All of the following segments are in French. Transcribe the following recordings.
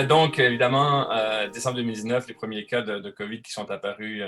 Donc, évidemment, décembre 2019, les premiers cas de COVID qui sont apparus,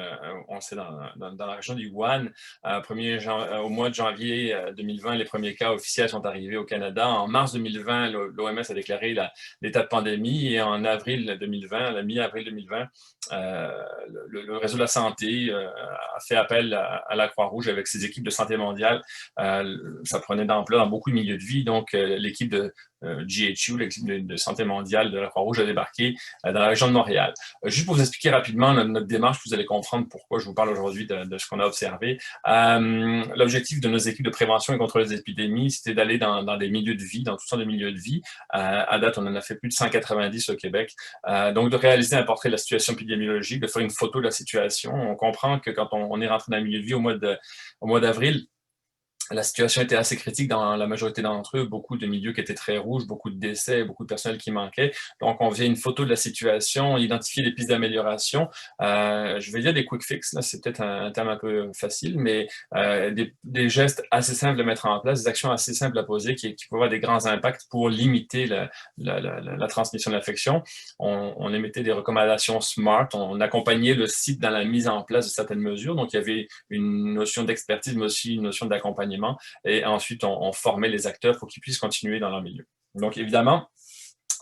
on sait, dans la région du Wuhan. Au mois de janvier 2020, les premiers cas officiels sont arrivés au Canada. En mars 2020, l'OMS a déclaré l'état de pandémie et en avril 2020, à la mi-avril 2020, le réseau de la santé a fait appel à la Croix-Rouge avec ses équipes de santé mondiale. Ça prenait d'ampleur dans beaucoup de milieux de vie. Donc, l'équipe de GHU, l'équipe de santé mondiale de la Croix-Rouge, a débarqué dans la région de Montréal. Juste pour vous expliquer rapidement notre démarche, vous allez comprendre pourquoi je vous parle aujourd'hui de ce qu'on a observé. L'objectif de nos équipes de prévention et contrôle des épidémies, c'était d'aller dans des milieux de vie, dans toutes sortes de milieux de vie. À date, on en a fait plus de 190 au Québec. Donc, de réaliser un portrait de la situation épidémiologique, de faire une photo de la situation. On comprend que quand on est rentré dans un milieu de vie au mois d'avril, la situation était assez critique dans la majorité d'entre eux, beaucoup de milieux qui étaient très rouges, beaucoup de décès, beaucoup de personnel qui manquait. Donc, on faisait une photo de la situation, identifier des pistes d'amélioration. Je vais dire des quick fix, là, c'est peut-être un terme un peu facile, mais des gestes assez simples à mettre en place, des actions assez simples à poser qui peuvent avoir des grands impacts pour limiter la transmission de l'infection. On émettait des recommandations SMART, on accompagnait le site dans la mise en place de certaines mesures. Donc, il y avait une notion d'expertise, mais aussi une notion d'accompagnement. Et ensuite, on formait les acteurs pour qu'ils puissent continuer dans leur milieu. Donc, évidemment,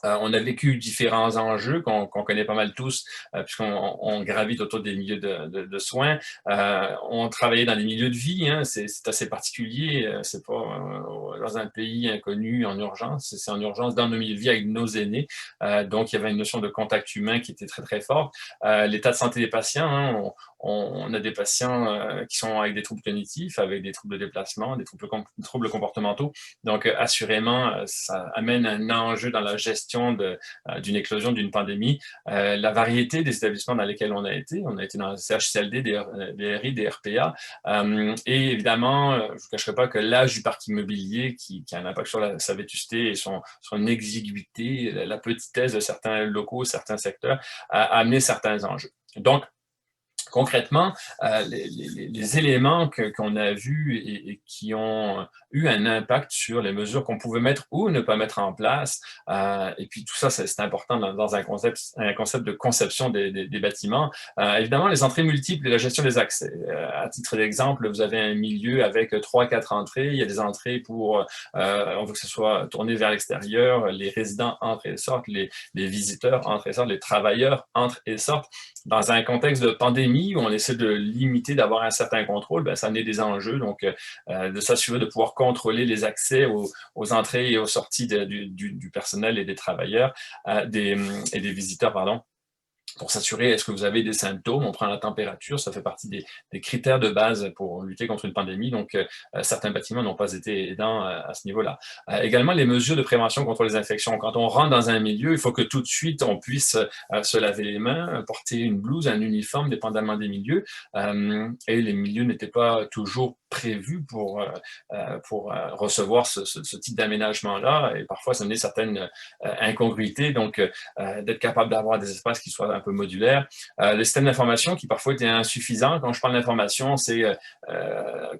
on a vécu différents enjeux qu'on connaît pas mal tous, puisqu'on gravite autour des milieux de soins. On travaillait dans des milieux de vie, hein, c'est assez particulier. C'est pas dans un pays inconnu en urgence, c'est en urgence dans nos milieux de vie avec nos aînés. Donc, il y avait une notion de contact humain qui était très, très forte. L'état de santé des patients, hein, on a des patients qui sont avec des troubles cognitifs, avec des troubles de déplacement, des troubles comportementaux. Donc, assurément, ça amène un enjeu dans la gestion d'une éclosion, d'une pandémie. La variété des établissements dans lesquels on a été dans le CHSLD, des RI, des RPA, et évidemment, je ne vous cacherai pas que l'âge du parc immobilier qui a un impact sur sa vétusté et son exiguïté, la petitesse de certains locaux, certains secteurs, a amené certains enjeux. Donc, concrètement, les éléments qu'on a vus et qui ont eu un impact sur les mesures qu'on pouvait mettre ou ne pas mettre en place, et puis tout ça, c'est important dans un concept de conception des bâtiments. Évidemment, les entrées multiples et la gestion des accès. À titre d'exemple, vous avez un milieu avec 3-4 entrées. Il y a des entrées on veut que ce soit tourné vers l'extérieur, les résidents entrent et sortent, les visiteurs entrent et sortent, les travailleurs entrent et sortent. Dans un contexte de pandémie où on essaie de limiter, d'avoir un certain contrôle, ben, ça en est des enjeux. Donc, de s'assurer de pouvoir contrôler les accès aux entrées et aux sorties du personnel et des travailleurs, et des visiteurs, pardon, pour s'assurer, est-ce que vous avez des symptômes? On prend la température, ça fait partie des critères de base pour lutter contre une pandémie. Donc, certains bâtiments n'ont pas été aidants à ce niveau-là. Également, les mesures de prévention contre les infections. Quand on rentre dans un milieu, il faut que tout de suite, on puisse se laver les mains, porter une blouse, un uniforme, dépendamment des milieux. Et les milieux n'étaient pas toujours prévus pour recevoir ce type d'aménagement-là. Et parfois, ça amenait certaines incongruités. Donc, d'être capable d'avoir des espaces qui soient un peu modulaires. Le système d'information qui parfois était insuffisant. Quand je parle d'information, c'est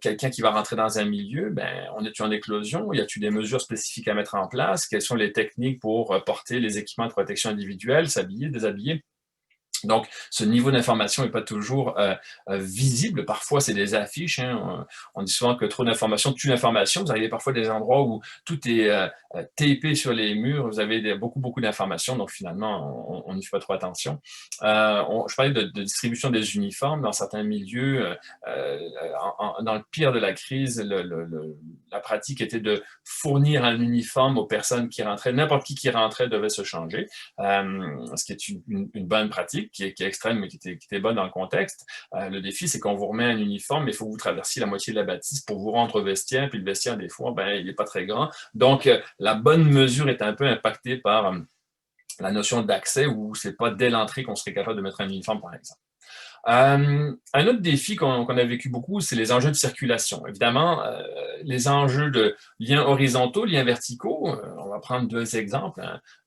quelqu'un qui va rentrer dans un milieu, ben, on est en éclosion, y a-t-il des mesures spécifiques à mettre en place? Quelles sont les techniques pour porter les équipements de protection individuelle, s'habiller, déshabiller? Donc, ce niveau d'information n'est pas toujours visible. Parfois, c'est des affiches. Hein. On dit souvent que trop d'informations tue l'information. Vous arrivez parfois à des endroits où tout est tapé sur les murs. Vous avez beaucoup d'informations. Donc, finalement, on n'y fait pas trop attention. Je parlais de distribution des uniformes dans certains milieux. Dans le pire de la crise, la pratique était de fournir un uniforme aux personnes qui rentraient. N'importe qui rentrait devait se changer, ce qui est une bonne pratique. Qui est extrême, mais qui était bonne dans le contexte. Le défi, c'est qu'on vous remet un uniforme, mais il faut que vous traversiez la moitié de la bâtisse pour vous rendre au vestiaire, puis le vestiaire, des fois, ben, il n'est pas très grand. Donc, la bonne mesure est un peu impactée par la notion d'accès, où c'est pas dès l'entrée qu'on serait capable de mettre un uniforme, par exemple. Un autre défi qu'on a vécu beaucoup, c'est les enjeux de circulation. Évidemment, les enjeux de liens horizontaux, liens verticaux, on va prendre 2 exemples.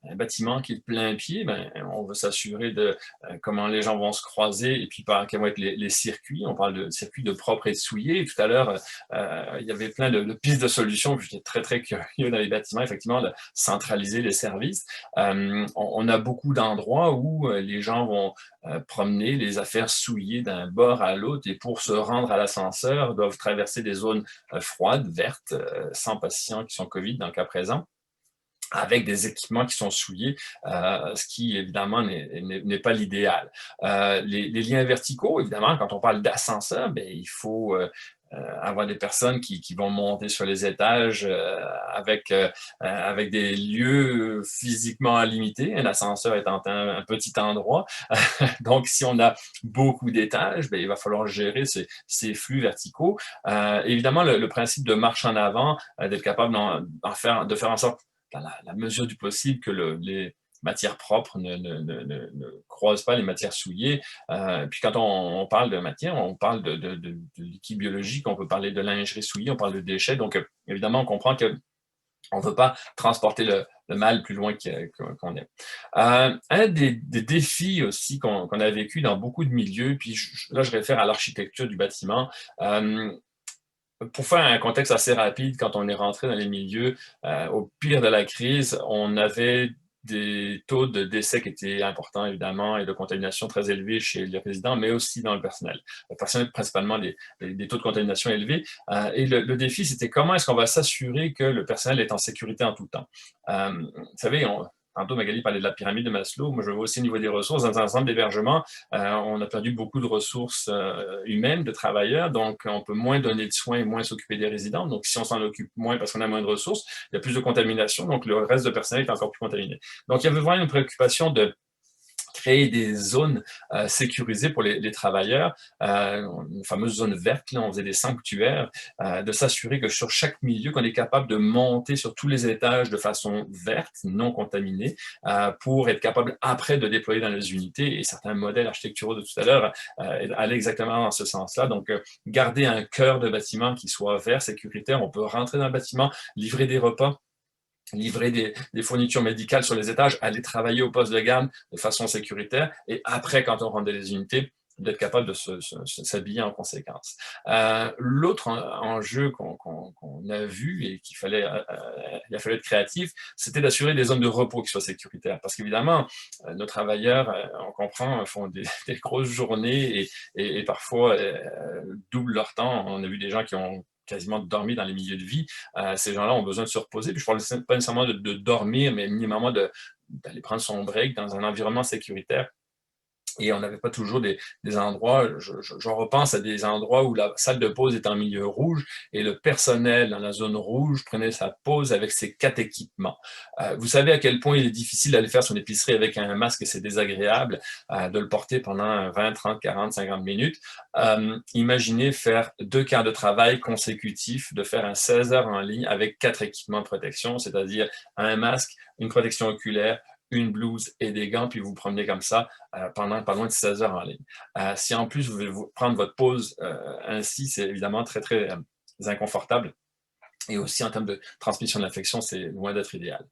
Un bâtiment qui est de plein pied, ben, on veut s'assurer de comment les gens vont se croiser et puis par quels vont être les circuits. On parle de circuits de propre et de souillé. Tout à l'heure, il y avait plein de pistes de solutions. Puis j'étais très, très curieux dans les bâtiments, effectivement, de centraliser les services. On a beaucoup d'endroits où les gens vont promener les affaires souillées d'un bord à l'autre et pour se rendre à l'ascenseur, doivent traverser des zones froides, vertes, sans patients qui sont COVID dans le cas présent, avec des équipements qui sont souillés, ce qui évidemment n'est pas l'idéal. Les liens verticaux, évidemment, quand on parle d'ascenseur, ben, il faut avoir des personnes qui vont monter sur les étages avec des lieux physiquement limités. Un ascenseur étant un petit endroit. Donc, si on a beaucoup d'étages, ben, il va falloir gérer ces flux verticaux. Évidemment, le principe de marche en avant, d'être capable de faire en sorte dans la mesure du possible que les matières propres ne croisent pas les matières souillées. Puis quand on parle de matière, on parle de liquide biologique, on peut parler de lingerie souillée, on parle de déchets. Donc, évidemment, on comprend qu'on ne veut pas transporter le mal plus loin qu'on est. Un des défis aussi qu'on a vécu dans beaucoup de milieux, puis là, je réfère à l'architecture du bâtiment. Pour faire un contexte assez rapide, quand on est rentré dans les milieux, au pire de la crise, on avait des taux de décès qui étaient importants, évidemment, et de contamination très élevés chez les résidents, mais aussi dans le personnel. Le personnel, principalement, des taux de contamination élevés. Et le défi, c'était comment est-ce qu'on va s'assurer que le personnel est en sécurité en tout temps. Vous savez, tantôt, Magali parlait de la pyramide de Maslow. Moi, je vois aussi au niveau des ressources. Dans un centre d'hébergement, on a perdu beaucoup de ressources humaines, de travailleurs. Donc, on peut moins donner de soins et moins s'occuper des résidents. Donc, si on s'en occupe moins parce qu'on a moins de ressources, il y a plus de contamination. Donc, le reste de personnel est encore plus contaminé. Donc, il y avait vraiment une préoccupation de créer des zones sécurisées pour les travailleurs, une fameuse zone verte, là, on faisait des sanctuaires, de s'assurer que sur chaque milieu, qu'on est capable de monter sur tous les étages de façon verte, non contaminée, pour être capable après de déployer dans les unités. Et certains modèles architecturaux de tout à l'heure allaient exactement dans ce sens-là. Donc, garder un cœur de bâtiment qui soit vert, sécuritaire. On peut rentrer dans le bâtiment, livrer des repas, livrer des fournitures médicales sur les étages, aller travailler au poste de garde de façon sécuritaire, et après, quand on rentre dans les unités, d'être capable de s'habiller en conséquence. L'autre enjeu qu'on a vu et il a fallu être créatif, c'était d'assurer des zones de repos qui soient sécuritaires. Parce qu'évidemment, nos travailleurs, on comprend, font des grosses journées et parfois doublent leur temps. On a vu des gens qui ont quasiment dormi dans les milieux de vie. Ces gens-là ont besoin de se reposer. Puis je parle pas nécessairement de dormir, mais minimum d'aller prendre son break dans un environnement sécuritaire. Et on n'avait pas toujours des endroits, je repense à des endroits où la salle de pause est en milieu rouge et le personnel dans la zone rouge prenait sa pause avec ses 4 équipements. Vous savez à quel point il est difficile d'aller faire son épicerie avec un masque et c'est désagréable de le porter pendant 20, 30, 40, 50 minutes. Imaginez faire 2 quarts de travail consécutifs, de faire un 16 heures en ligne avec 4 équipements de protection, c'est-à-dire un masque, une protection oculaire, une blouse et des gants, puis vous promenez comme ça pendant pas loin de 16 heures en ligne. Si en plus vous voulez prendre votre pause ainsi, c'est évidemment très, très inconfortable. Et aussi en termes de transmission de l'infection, c'est loin d'être idéal.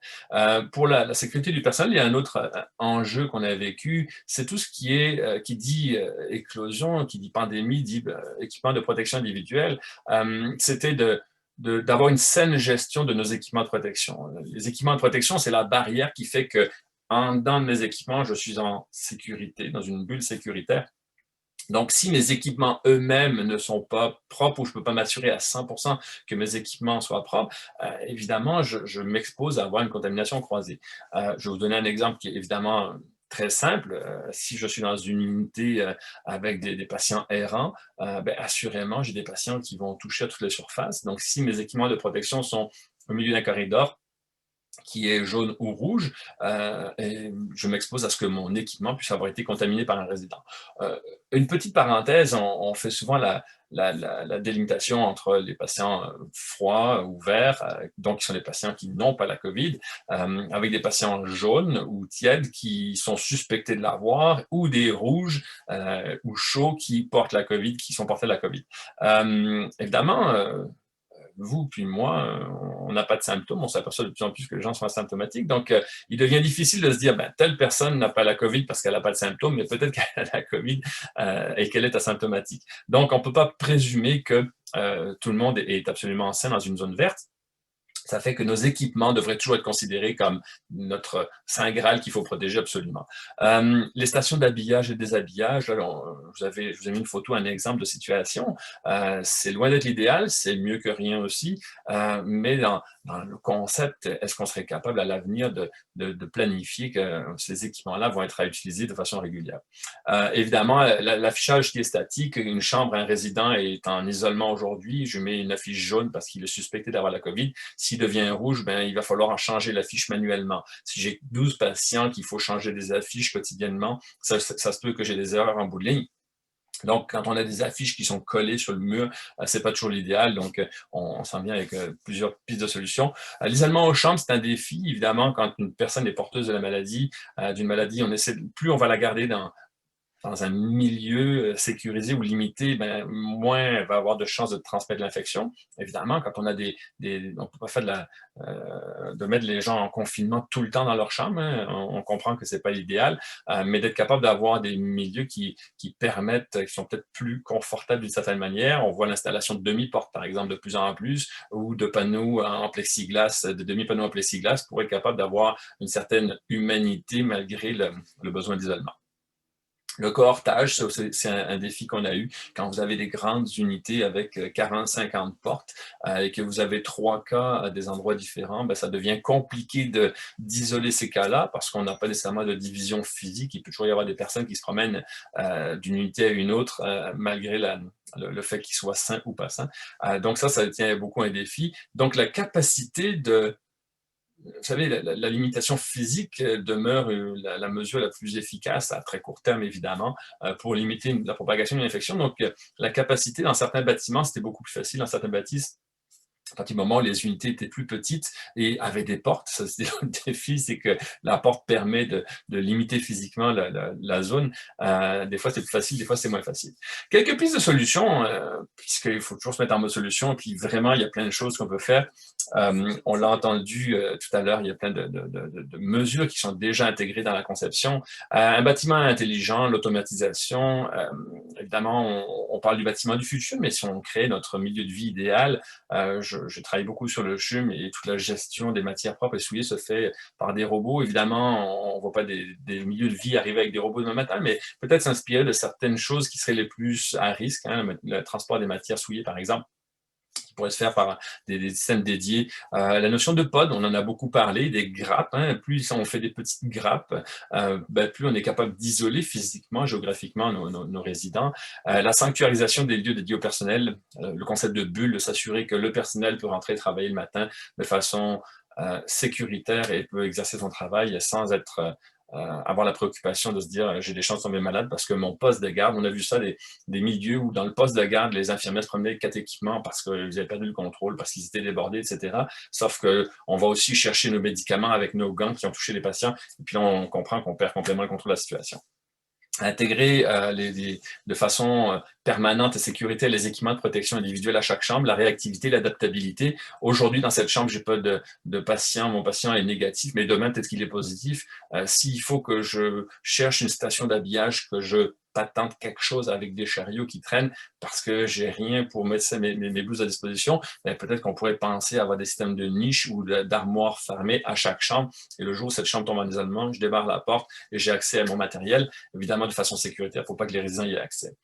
Pour la sécurité du personnel, il y a un autre enjeu qu'on a vécu, c'est tout ce qui dit éclosion, qui dit pandémie, dit équipement de protection individuelle. C'était d'avoir une saine gestion de nos équipements de protection. Les équipements de protection, c'est la barrière qui fait que dans mes équipements, je suis en sécurité, dans une bulle sécuritaire. Donc, si mes équipements eux-mêmes ne sont pas propres ou je ne peux pas m'assurer à 100% que mes équipements soient propres, évidemment, je m'expose à avoir une contamination croisée. Je vais vous donner un exemple qui est évidemment très simple. Si je suis dans une unité avec des patients errants, ben, assurément, j'ai des patients qui vont toucher à toutes les surfaces. Donc, si mes équipements de protection sont au milieu d'un corridor, qui est jaune ou rouge, et je m'expose à ce que mon équipement puisse avoir été contaminé par un résident. Une petite parenthèse, on fait souvent la délimitation entre les patients froids ou verts, donc qui sont les patients qui n'ont pas la COVID, avec des patients jaunes ou tièdes qui sont suspectés de l'avoir, ou des rouges ou chauds qui portent la COVID, qui sont portés de la COVID. Évidemment, vous puis moi, on n'a pas de symptômes, on s'aperçoit de plus en plus que les gens sont asymptomatiques. Donc, il devient difficile de se dire, ben, telle personne n'a pas la COVID parce qu'elle n'a pas de symptômes, mais peut-être qu'elle a la COVID et qu'elle est asymptomatique. Donc, on ne peut pas présumer que tout le monde est absolument sain dans une zone verte. Ça fait que nos équipements devraient toujours être considérés comme notre saint graal qu'il faut protéger absolument. Les stations d'habillage et déshabillage, là, je vous ai mis une photo, un exemple de situation. C'est loin d'être l'idéal, c'est mieux que rien aussi, mais dans le concept, est-ce qu'on serait capable à l'avenir de planifier que ces équipements-là vont être à utiliser de façon régulière? Évidemment, l'affichage qui est statique, une chambre, un résident est en isolement aujourd'hui, je mets une affiche jaune parce qu'il est suspecté d'avoir la COVID. S'il devient rouge, ben, il va falloir en changer l'affiche manuellement. Si j'ai 12 patients qu'il faut changer des affiches quotidiennement, ça se peut que j'ai des erreurs en bout de ligne. Donc, quand on a des affiches qui sont collées sur le mur, c'est pas toujours l'idéal. Donc, on s'en vient avec plusieurs pistes de solutions. L'isolement aux chambres, c'est un défi. Évidemment, quand une personne est porteuse de la maladie, d'une maladie, plus on va la garder dans un milieu sécurisé ou limité, ben, moins elle va avoir de chances de transmettre l'infection. Évidemment, quand on a on ne peut pas faire de mettre les gens en confinement tout le temps dans leur chambre, hein. On comprend que c'est pas l'idéal, mais d'être capable d'avoir des milieux qui permettent, qui sont peut-être plus confortables d'une certaine manière. On voit l'installation de demi-portes, par exemple, de plus en plus, ou de panneaux en plexiglas, de demi-panneaux en plexiglas, pour être capable d'avoir une certaine humanité malgré le besoin d'isolement. Le cohortage, c'est un défi qu'on a eu. Quand vous avez des grandes unités avec 40, 50 portes et que vous avez 3 cas à des endroits différents, ben, ça devient compliqué d'isoler ces cas-là parce qu'on n'a pas nécessairement de division physique. Il peut toujours y avoir des personnes qui se promènent d'une unité à une autre malgré le fait qu'ils soient sains ou pas sains. Donc ça tient beaucoup un défi. Donc la capacité vous savez, la limitation physique demeure la mesure la plus efficace à très court terme, évidemment, pour limiter la propagation d'une infection. Donc, la capacité dans certains bâtiments, c'était beaucoup plus facile. Dans certains bâtiments, à partir du moment où les unités étaient plus petites et avaient des portes, ça c'est le défi, c'est que la porte permet de limiter physiquement la zone. Des fois c'est plus facile, des fois c'est moins facile. Quelques pistes de solutions, puisqu'il faut toujours se mettre en mode solution, et puis vraiment il y a plein de choses qu'on peut faire. On l'a entendu tout à l'heure, il y a plein de mesures qui sont déjà intégrées dans la conception. Un bâtiment intelligent, l'automatisation, évidemment on parle du bâtiment du futur, mais si on crée notre milieu de vie idéal, je travaille beaucoup sur le CHUM et toute la gestion des matières propres et souillées se fait par des robots. Évidemment, on ne voit pas des milieux de vie arriver avec des robots demain matin, mais peut-être s'inspirer de certaines choses qui seraient les plus à risque, hein, le transport des matières souillées, par exemple, qui pourrait se faire par des systèmes dédiés. La notion de pod, on en a beaucoup parlé, des grappes. Hein, plus on fait des petites grappes, ben, plus on est capable d'isoler physiquement, géographiquement nos résidents. La sanctuarisation des lieux dédiés au personnel, le concept de bulle, de s'assurer que le personnel peut rentrer travailler le matin de façon sécuritaire et peut exercer son travail sans avoir la préoccupation de se dire j'ai des chances de tomber malade parce que mon poste de garde, on a vu ça des milieux où dans le poste de garde, les infirmières se promenaient avec 4 équipements parce qu'ils avaient perdu le contrôle, parce qu'ils étaient débordés, etc. Sauf qu'on va aussi chercher nos médicaments avec nos gants qui ont touché les patients, et puis là, on comprend qu'on perd complètement le contrôle de la situation. Intégrer de façon permanente et sécuritaire les équipements de protection individuelle à chaque chambre, la réactivité, l'adaptabilité. Aujourd'hui, dans cette chambre, j'ai pas de patient, mon patient est négatif, mais demain, peut-être qu'il est positif. S'il faut que je cherche une station d'habillage, que je patente quelque chose avec des chariots qui traînent parce que j'ai rien pour mettre mes blouses à disposition, ben peut-être qu'on pourrait penser à avoir des systèmes de niches ou d'armoires fermées à chaque chambre. Et le jour où cette chambre tombe en isolement, je débarre la porte et j'ai accès à mon matériel, évidemment de façon sécuritaire. Il ne faut pas que les résidents y aient accès.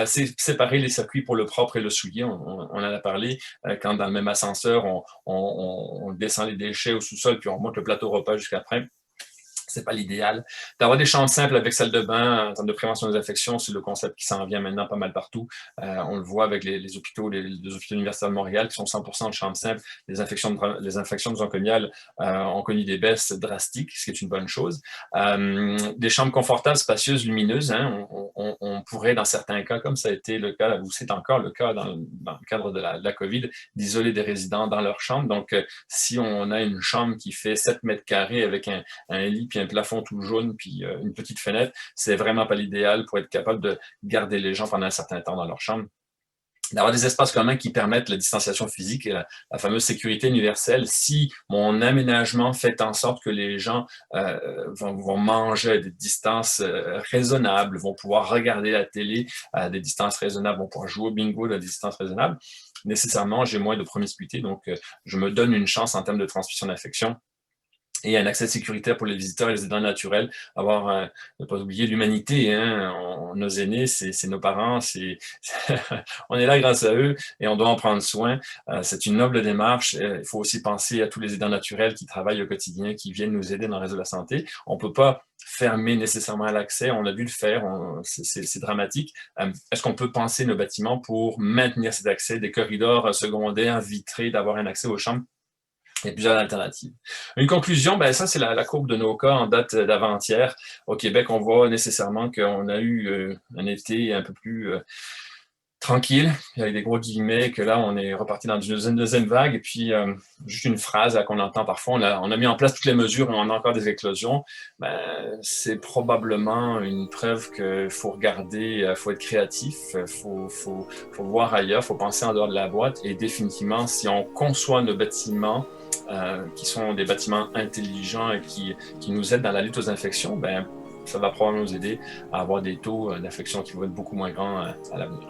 C'est séparer les circuits pour le propre et le souillé. On en a parlé. Quand dans le même ascenseur, on descend les déchets au sous-sol puis on remonte le plateau repas jusqu'après. c'est pas l'idéal. D'avoir des chambres simples avec salle de bain en termes de prévention des infections, c'est le concept qui s'en vient maintenant pas mal partout. On le voit avec les hôpitaux, les hôpitaux universitaires de Montréal qui sont 100% de chambres simples. Les infections nosocomiales ont connu des baisses drastiques, ce qui est une bonne chose. Des chambres confortables, spacieuses, lumineuses. Hein, on pourrait, dans certains cas, comme ça a été le cas, ou c'est encore le cas dans le cadre de la COVID, d'isoler des résidents dans leur chambre. Donc, si on a une chambre qui fait 7 mètres carrés avec un lit, puis un plafond tout jaune, puis une petite fenêtre, c'est vraiment pas l'idéal pour être capable de garder les gens pendant un certain temps dans leur chambre. D'avoir des espaces communs qui permettent la distanciation physique, la fameuse sécurité universelle. Si mon aménagement fait en sorte que les gens vont manger à des distances raisonnables, vont pouvoir regarder la télé à des distances raisonnables, vont pouvoir jouer au bingo à des distances raisonnables, nécessairement, j'ai moins de promiscuité, donc je me donne une chance en termes de transmission d'infection et un accès sécuritaire pour les visiteurs et les aidants naturels. Ne pas oublier l'humanité, hein? Nos aînés, c'est nos parents, on est là grâce à eux et on doit en prendre soin. C'est une noble démarche. Il faut aussi penser à tous les aidants naturels qui travaillent au quotidien, qui viennent nous aider dans le réseau de la santé. On ne peut pas fermer nécessairement l'accès, on a dû le faire, c'est dramatique. Est-ce qu'on peut penser nos bâtiments pour maintenir cet accès, des corridors secondaires vitrés, d'avoir un accès aux chambres? Il y a plusieurs alternatives. Une conclusion, ben ça c'est la courbe de nos cas en date d'avant-hier. Au Québec, on voit nécessairement qu'on a eu un été un peu plus tranquille, avec des gros guillemets, que là on est reparti dans une deuxième vague. Et puis, juste une phrase qu'on entend parfois, on a mis en place toutes les mesures et on a encore des éclosions. Ben, c'est probablement une preuve qu'il faut regarder, il faut être créatif, il faut voir ailleurs, il faut penser en dehors de la boîte. Et définitivement, si on conçoit nos bâtiments, qui sont des bâtiments intelligents et qui nous aident dans la lutte aux infections, ben, ça va probablement nous aider à avoir des taux d'infection qui vont être beaucoup moins grands à l'avenir.